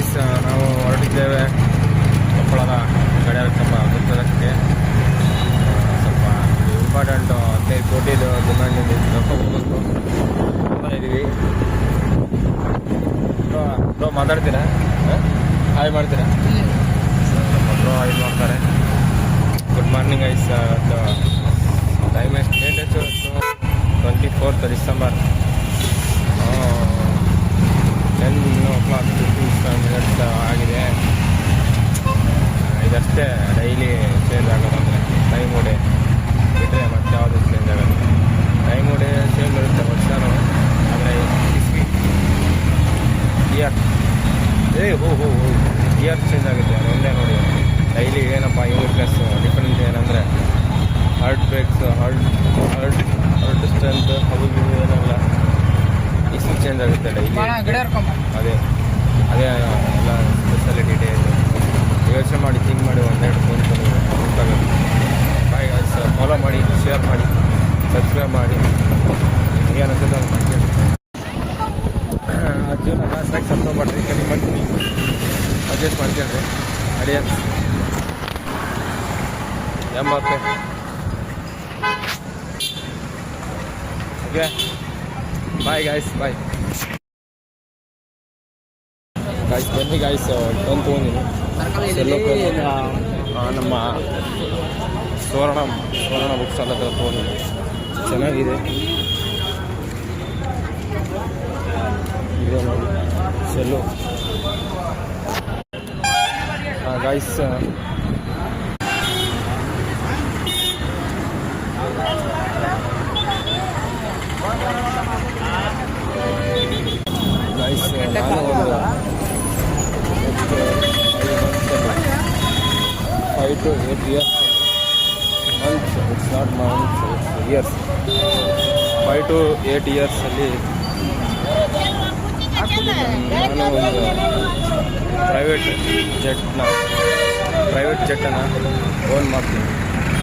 Guys, ನಾವು ಹೊರಟಿದ್ದೇವೆ ಕೊಪ್ಪಳದ ಗಡಿಯಾರ ಕಂಬ ಗುರ್ತದಕ್ಕೆ. ಸ್ವಲ್ಪ ಇಂಪಾರ್ಟೆಂಟು 15 ಕೋಟಿದು ಡಿಮ್ಯಾಂಡ್ ಇದೆ, ಹೋಗ್ಬೇಕು ಇದ್ದೀವಿ. ಬ್ರೋ ಮಾತಾಡ್ತೀರಾ? ಹಾಯ್ ಮಾಡ್ತೀರಾ? ಬ್ರೋ ಹಾಯ್ ಮಾಡ್ತಾರೆ. Good morning guys. ಟೈಮ್ ಎಷ್ಟು ಡೇಟ್ ಎಷ್ಟು? 24th December. 10:50 ಆಗಿದೆ. ಇದಷ್ಟೇ ಡೈಲಿ ಚೇಂಜ್ ಆಗೋದಂದರೆ ಟೈಮ್ ಓಡೆ ಬಿಟ್ಟರೆ ಮತ್ತೆ ಯಾವುದು ಚೇಂಜ್ ಆಗೋದು. ಟೈಮ್ ಓಡೆ ಚೇಂಜ್ ಇರುತ್ತೆ ವರ್ಷನೂ, ಆದರೆ ಇಯರ್ ಇಯರ್ ಚೇಂಜ್ ಆಗುತ್ತೆ. ಅದೊಂದೇ ನೋಡಿ ಡೈಲಿ ಏನಪ್ಪ ಯೂನಿಕ್ನೆಸ್ ಡಿಫ್ರೆಂಟ್ ಏನಂದರೆ ಹಾರ್ಟ್ ಬ್ರೇಕ್ಸ್, ಹಾರ್ಟ್ ಸ್ಟ್ರೆಂತ್ ಅದು ಏನೆಲ್ಲ ಇಷ್ಟು ಚೇಂಜ್ ಆಗುತ್ತೆ ಡೈಲಿ. ಅದೇ ಎಲ್ಲ ಸ್ಪೆಷಾಲಿಟಿ ಡೇ ಯೋಚನೆ ಮಾಡಿ ಥಿಂಕ್ ಮಾಡಿ ಒಂದೆರಡು ಫೋನ್ ಗೊತ್ತಾಗುತ್ತೆ. ಬಾಯ್ ಗಾಯ್ಸ್, ಫಾಲೋ ಮಾಡಿ, ಶೇರ್ ಮಾಡಿ, ಸಬ್ಸ್ಕ್ರೈಬ್ ಮಾಡಿ. ಏನಂತಂದ್ರೆ ಜೀವನ ಲಾಸ್ಟಾಗಿ ಸಬ್ಸ್ಕ್ರೈಬ್ ಮಾಡಿರಿ, ಕಡಿಮೆ ಮಾಡ್ತೀನಿ, ಅಡ್ಜಸ್ಟ್ ಮಾಡ್ಕೊಂಡ್ರಿ. ಅಡಿಯನ್ಸ್ ಎಂಬತ್ತೆ. Okay, bye guys, bye guys. ಬನ್ನಿ ಗಾಯ್ಸ್, ಒಂದು ತೊಗೊಂಡಿನಿ ಎಲ್ಲೋ ನಮ್ಮ ಸುವರ್ಣ ಬುಕ್ಸ್ ಎಲ್ಲ ತೊಗೊಂಡಿನಿ. ಚೆನ್ನಾಗಿದೆ ಇದೆ ನೋಡಿ ಸೆಲ್ಲು. ಗಾಯ್ಸ್, ನಾನು ಒಂದು 5 to 8 years months, it's not months, it's years. 5 to 8 years ಅಲ್ಲಿ ನಾನು ಒಂದು ಪ್ರೈವೇಟ್ ಜೆಟ್ಟನ್ನು ಓನ್ ಮಾಡ್ತೀನಿ.